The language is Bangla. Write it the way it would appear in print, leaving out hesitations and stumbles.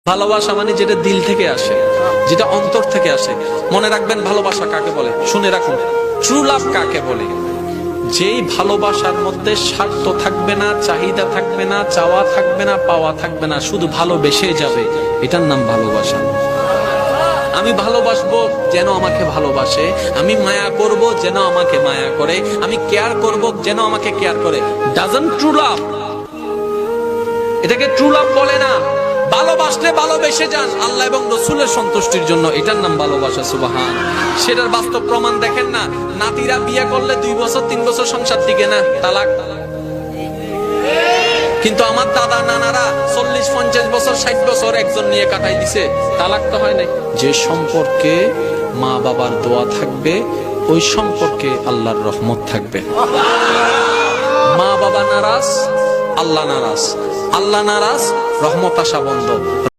ভালোবাসা মানে যেটা দিল থেকে আসে, যেটা অন্তর থেকে আসে। মনে রাখবেন ভালোবাসা কাকে বলে, শুনে রাখুন। ট্রু লাভ কাকে বলে? যেই ভালোবাসার মধ্যে স্বার্থ থাকবে না, চাহিদা থাকবে না, চাওয়া থাকবে না, পাওয়া থাকবে না, শুধু ভালোবেসে যাবে, এটার নাম ভালোবাসা। আমি ভালোবাসবো যেন আমাকে ভালোবাসে, আমি মায়া করব যেন আমাকে মায়া করে, আমি কেয়ার করব যেন আমাকে কেয়ার করে। ডাজন্ট ট্রু লাভ, এটাকে ট্রু লাভ বলে না। ভালোবাসলে ভালোবেসে যান আল্লাহ এবং রসুলের সন্তুষ্টির জন্য, এটার নাম ভালোবাসা। সুবহান। সেটার বাস্তব প্রমাণ দেখেন না, নাতিরা বিয়ে করলে 2 বছর 3 বছর সংসার টিকে না, তালাক। কিন্তু আমার দাদা নানারা 40-50 বছর 60 বছর একজন নিয়ে কাটাই দিছে, তালাক তো হয় নাই। যে সম্পর্কে মা বাবার দোয়া থাকবে, ওই সম্পর্কে আল্লাহর রহমত থাকবে। মা বাবা নারাজ, আল্লাহ নারাজ, আল্লাহ নারাজ, রহমত আসা বন্ধ।